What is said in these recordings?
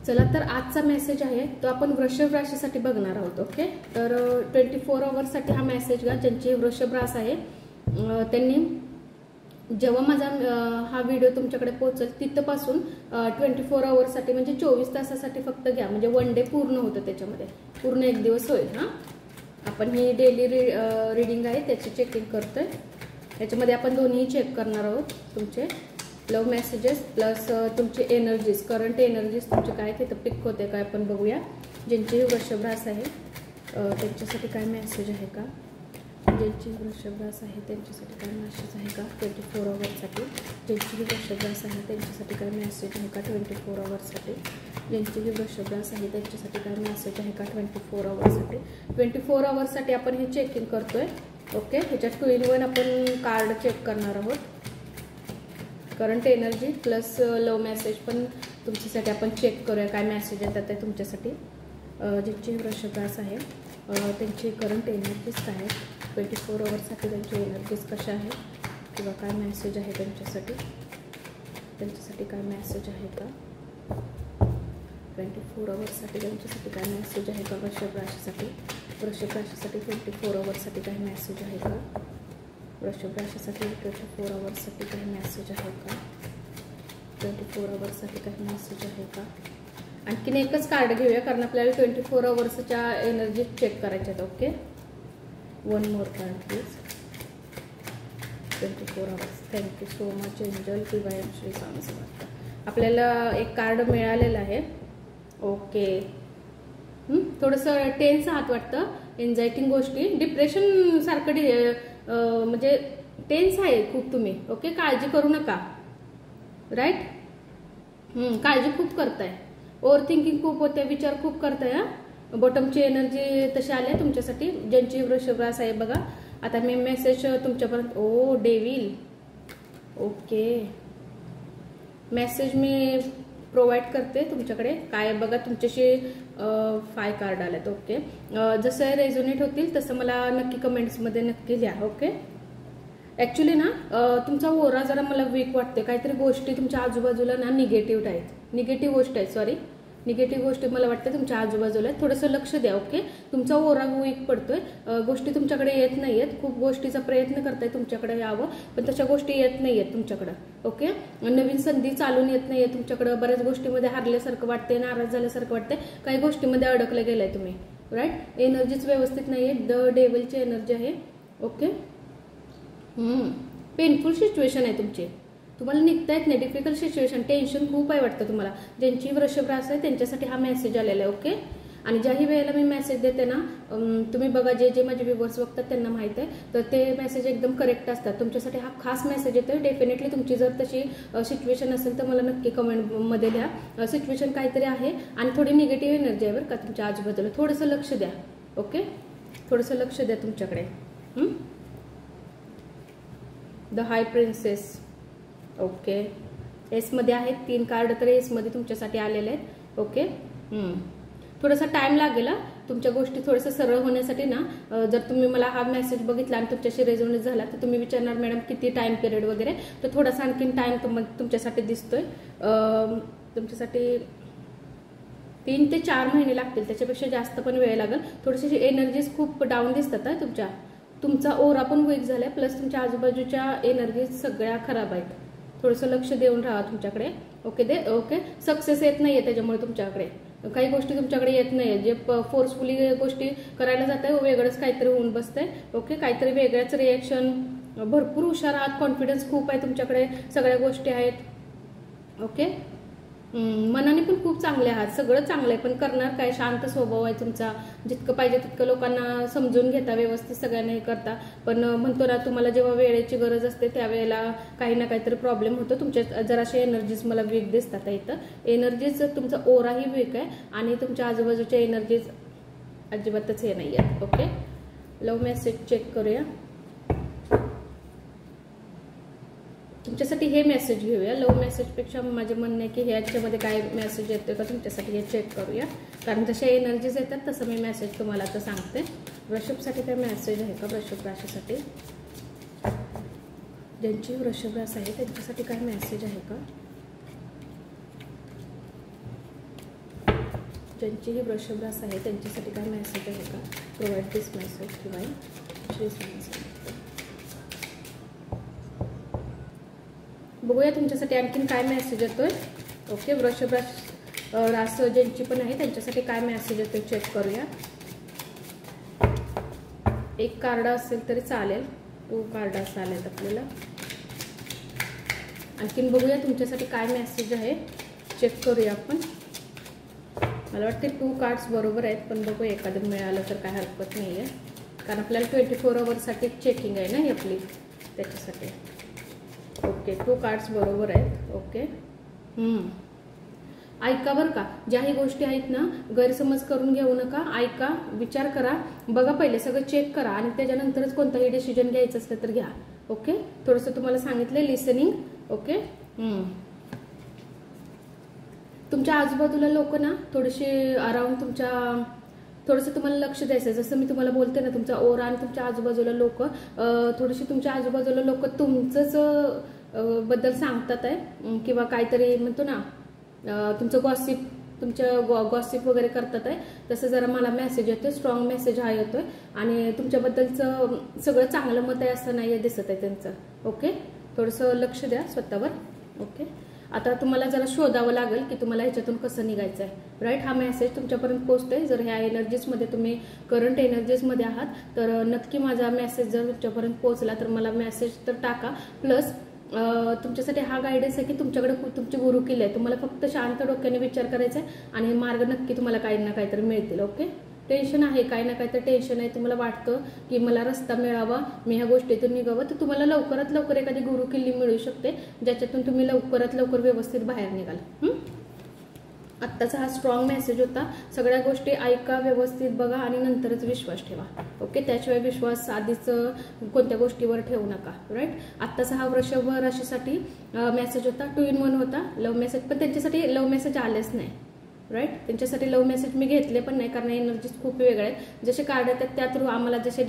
चला तर आजचा मेसेज आहे तो आपण वृषभ राशीसाठी बघणार आहोत. ओके, तर 24 आवर्ससाठी हा मेसेज घ्या. ज्यांची वृषभ रास आहे त्यांनी जेव्हा माझा हा व्हिडिओ तुमच्याकडे पोहोचेल तिथपासून 24 आवर्ससाठी म्हणजे 24 तासासाठी फक्त घ्या. म्हणजे वन डे पूर्ण होतं, त्याच्यामध्ये पूर्ण एक दिवस होईल. हां, आपण ही डेली रीडिंग आहे त्याची चेकिंग करतोय. याच्यामध्ये आपण दोन्ही चेक करणार आहोत, तुमचे लव्ह मेसेजेस प्लस तुमचे एनर्जीज, करंट एनर्जीज तुमचे काय तिथं पिक होते काय आपण बघूया. ज्यांची वृषभ रास आहे त्यांच्यासाठी काय मेसेज आहे का, ज्यांची वृषभ रास आहे त्यांच्यासाठी काय मेसेज आहे का 24 आवर्ससाठी. ज्यांची वृषभ रास आहे त्यांच्यासाठी काय मेसेज आहे का 24 आवर्ससाठी. ज्यांची वृषभ रास आहे त्यांच्यासाठी काय मेसेज आहे का 24 आवर्ससाठी. 24 आवर्ससाठी आपण हे चेकिंग करतोय. ओके, ह्याच्यात 2 in 1 आपण कार्ड चेक करणार आहोत. करंट एनर्जी प्लस लव मेसेज पण तुमच्यासाठी आपण चेक करूया काय मेसेज येतात ते तुमच्यासाठी. ज्यांची वृषभ रास आहे त्यांची करंट एनर्जीज काय आहेत 24 आवर्ससाठी, त्यांची एनर्जीज कशा आहेत किंवा काय मेसेज आहे त्यांच्यासाठी. त्यांच्यासाठी काय मेसेज आहे का 24 आवर्ससाठी. त्यांच्यासाठी काय मेसेज आहे का वृषभ राशीसाठी. वृषभ राशीसाठी 24 आवर्ससाठी काय मेसेज आहे का. वृषभ राशीसाठी 24 आवर्ससाठी काही मेसेज आहे का. 24 आवर्ससाठी काही मेसेज आहे का. आणखीन एकच कार्ड घेऊया कारण आपल्याला 24 आवर्सच्या एनर्जी चेक करायच्या आहेत. Okay, 1 more card please. 24 hours. Thank you so much angel divine Shri Swami Samarth. आपल्याला एक कार्ड मिळालेलं आहे. ओके, थोडंसं टेन्स आहात वाटतं, एन्झायटिंग गोष्टी, डिप्रेशन सारखं म्हणजे टेन्स आहे खूप तुम्ही. ओके, काळजी करू नका. राईट, काळजी खूप करताय, ओव्हर थिंकिंग खूप होते, विचार खूप करताय. हा, बॉटमची एनर्जी तशी आली तुमच्यासाठी. ज्यांची वृषभ रास आहे बघा, आता मी मेसेज तुमच्यापर्यंत. ओ डेविल. ओके, मेसेज मी प्रोव्हाइड करते तुमच्याकडे. काय बघा तुमच्याशी 5 कार्ड आलेत. ओके, जसं रेझोनेट होतील तसं मला नक्की कमेंट्समध्ये नक्की लिहा. ओके, ॲक्च्युली ना तुमचा ओरा जरा मला वीक वाटते. काहीतरी गोष्टी तुमच्या आजूबाजूला ना निगेटिव्ह आहेत, निगेटिव्ह गोष्ट आहेत. सॉरी, निगेटिव्ह गोष्टी मला वाटतं तुमच्या आजूबाजूला आहेत. थोडंसं लक्ष द्या. ओके, तुमचा ओरा वीक पडतोय, गोष्टी तुमच्याकडे येत नाही आहेत. खूप गोष्टीचा प्रयत्न करताय तुमच्याकडे यावं, पण तशा गोष्टी येत नाही आहेत तुमच्याकडं. ओके, नवीन संधी चालून येत नाही आहे तुमच्याकडं. बऱ्याच गोष्टीमध्ये हारल्यासारखं वाटते, नाराज झाल्यासारखं वाटते, काही गोष्टीमध्ये अडकले गेलाय तुम्ही. राईट, एनर्जीच व्यवस्थित नाही आहे. द डेव्हिलची एनर्जी आहे. ओके, पेनफुल सिच्युएशन आहे तुमची, तुम्हाला निघता येत नाही, डिफिकल्ट सिच्युएशन, टेन्शन खूप आहे वाटतं तुम्हाला. ज्यांची वृषभ रास आहे त्यांच्यासाठी हा मेसेज आलेला आहे. ओके, आणि ज्याही वेळेला मी मेसेज देते ना, तुम्ही बघा जे माझे व्ह्युअर्स बघतात त्यांना माहिती आहे, तर ते मेसेज एकदम करेक्ट असतात. तुमच्यासाठी हा खास मेसेज येतोय. डेफिनेटली तुमची जर तशी सिच्युएशन असेल तर मला नक्की कमेंटमध्ये द्या. सिच्युएशन काहीतरी आहे आणि थोडी निगेटिव्ह एनर्जी आहे बरं का तुमच्या आजूबाजूला. थोडंसं लक्ष द्या. ओके, थोडंसं लक्ष द्या तुमच्याकडे. The high princess. ओके, एसमध्ये आहेत 3 कार्ड, तर एसमध्ये तुमच्यासाठी आलेले आहेत. ओके, थोडासा टाइम लागेल तुमच्या गोष्टी थोडंसं सरळ होण्यासाठी ना. जर तुम्ही मला हा मेसेज बघितला आणि तुमच्याशी रेझोनेट झाला तर तुम्ही विचारणार मॅडम किती टाइम पिरियड वगैरे, तर थोडासा आणखीन टाइम तुमच्यासाठी दिसतोय. तुमच्यासाठी 3 ते 4 महिने लागतील, त्याच्यापेक्षा जास्त पण वेळ लागेल. थोडीशी एनर्जीज खूप डाऊन दिसतात आहे तुमच्या. तुमचा ओरा पण वीक झालाय, प्लस तुमच्या आजूबाजूच्या एनर्जीज सगळ्या खराब आहेत. थोडंसं लक्ष देऊन राहा तुमच्याकडे. ओके, सक्सेस येत नाहीये त्याच्यामुळे तुमच्याकडे काही गोष्टी तुमच्याकडे येत नाहीये. जे फोर्सफुली गोष्टी करायला जात आहे वेगळंच काहीतरी होऊन बसतंय. ओके, काहीतरी वेगळ्याच रिएक्शन. भरपूर हुशार आहात, कॉन्फिडन्स खूप आहे तुमच्याकडे, सगळ्या गोष्टी आहेत. ओके, मनाने पण खूप चांगले आहात, सगळं चांगलं आहे, पण करणार काय, शांत स्वभाव आहे तुमचा. जितकं पाहिजे तितकं लोकांना समजून घेता, व्यवस्थित सगळ्यांना हे करता. पण म्हणतो ना, तुम्हाला जेव्हा वेळेची गरज असते त्यावेळेला काही ना काहीतरी प्रॉब्लेम होतो. तुमच्या जराशे एनर्जीज मला वीक दिसतात इथं. एनर्जीज तुमचा ओराही वीक आहे आणि तुमच्या आजूबाजूच्या एनर्जीज अजिबातच हे नाही आहेत. ओके, लव्ह मेसेज चेक करूया. तुमच्यासाठी हे मेसेज घेऊया. लव्ह मेसेजपेक्षा माझे म्हणणं आहे की ह्याच्यामध्ये काय मेसेज येतोय का तुमच्यासाठी हे चेक करूया, कारण जशा एनर्जीज येतात तसं मी मेसेज तुम्हाला आता सांगते. वृषभसाठी काय मेसेज आहे का, वृषभ राशीसाठी. ज्यांची वृषभ रास आहे त्यांच्यासाठी काय मेसेज आहे का. ज्यांचीही वृषभ रास आहे त्यांच्यासाठी काय मेसेज आहे का? प्रोव्हाइड दिस मेसेज डिवाइन. बघूया तुमच्यासाठी आणखीन काय मेसेज येतोय. ओके, वृषभ रास ज्यांची पण आहे त्यांच्यासाठी काय मेसेज येतोय चेक करूया. एक कार्ड असेल तरी चालेल, 2 कार्ड असं आलेत आपल्याला. आणखीन बघूया तुमच्यासाठी काय मेसेज आहे चेक करूया आपण. मला वाटते 2 कार्ड्स बरोबर आहेत, पण बघू एखादं मिळालं तर काय हरकत नाही आहे, कारण आपल्याला 24 आवर्ससाठी चेकिंग आहे ना ही आपली, त्याच्यासाठी. ओके, 2 कार्ड्स बरोबर आहेत. ओके, ऐका बरं का, ज्याही गोष्टी आहेत ना गैरसमज करून घेऊ नका. ऐका, विचार करा, बघा, पहिले सगळं चेक करा आणि त्याच्यानंतरच कोणताही डिसिजन घ्यायचं असलं तर घ्या. ओके, थोडंसं तुम्हाला सांगितलंय लिसनिंग. ओके, तुमच्या आजूबाजूला लोक ना थोडेसे अराउंड तुमच्या थोडंसं तुम्हाला लक्ष द्यायचं. जसं मी तुम्हाला बोलते ना, तुमचा ओरा आणि तुमच्या आजूबाजूला लोक थोडीशी तुमच्या आजूबाजूला लोक तुमचंच बद्दल सांगतात आहे किंवा काहीतरी म्हणतो ना तुमचं गॉसिप, तुमच्या गॉसिप वगैरे करतात आहे. तसं जरा मला मेसेज येतोय, स्ट्रॉंग मेसेज हा येतोय आणि तुमच्याबद्दलचं सगळं चांगलं मत आहे असं नाही दिसत आहे त्यांचं. ओके, थोडंसं लक्ष द्या स्वतःवर. ओके, आता तुम्हाला जरा शोधावं लागेल की तुम्हाला ह्याच्यातून कसं निघायचं आहे. राईट, हा मेसेज तुमच्यापर्यंत पोहोचतोय. जर ह्या एनर्जीजमध्ये तुम्ही करंट एनर्जीजमध्ये आहात तर नक्की माझा मेसेज जर तुमच्यापर्यंत पोहोचला तर मला मेसेज तर टाका. प्लस तुमच्यासाठी हा गायडन्स आहे की तुमच्याकडे तुमची गुरुकिल्ली आहे. तुम्हाला फक्त शांत डोक्याने विचार करायचा आहे आणि मार्ग नक्की तुम्हाला काही ना काहीतरी मिळतील. ओके, टेन्शन आहे, काही ना काहीतरी टेन्शन आहे, तुम्हाला वाटतं की मला रस्ता मिळावा, मी ह्या गोष्टीतून निघावं, तर तुम्हाला लवकरात लवकर एखादी गुरुकिल्ली मिळू शकते ज्याच्यातून तुम्ही लवकरात लवकर व्यवस्थित बाहेर निघाल. आत्ताचा हा स्ट्रॉंग मेसेज होता. सगळ्या गोष्टी ऐका, व्यवस्थित बघा आणि नंतरच विश्वास ठेवा. ओके, त्याशिवाय विश्वास आधीच कोणत्या गोष्टीवर ठेवू नका. राईट, आत्ताचा हा वृषभ राशीसाठी मेसेज होता. 2 in 1 होता लव्ह मेसेज, पण त्यांच्यासाठी लव्ह मेसेज आलेच नाही. राईट, त्यांच्यासाठी लव्ह मेसेज मी घेतले पण नाही, कारण एनर्जीज खूप वेगळ्या आहेत. जसे कार्ड येतात त्या थ्रू आम्हाला जसे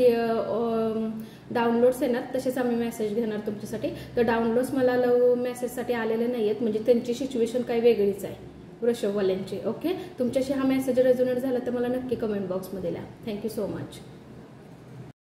डाउनलोड्स येणार तसेच आम्ही मेसेज घेणार तुमच्यासाठी. तर डाउनलोड्स मला लव्ह मेसेजसाठी आलेले नाही आहेत, म्हणजे त्यांची सिच्युएशन काही वेगळीच आहे वृषभवाल्यांची. ओके, तुमच्याशी हा मेसेज रेझोनेट झाला तर मला नक्की कमेंट बॉक्समध्ये लिहा. Thank you so much.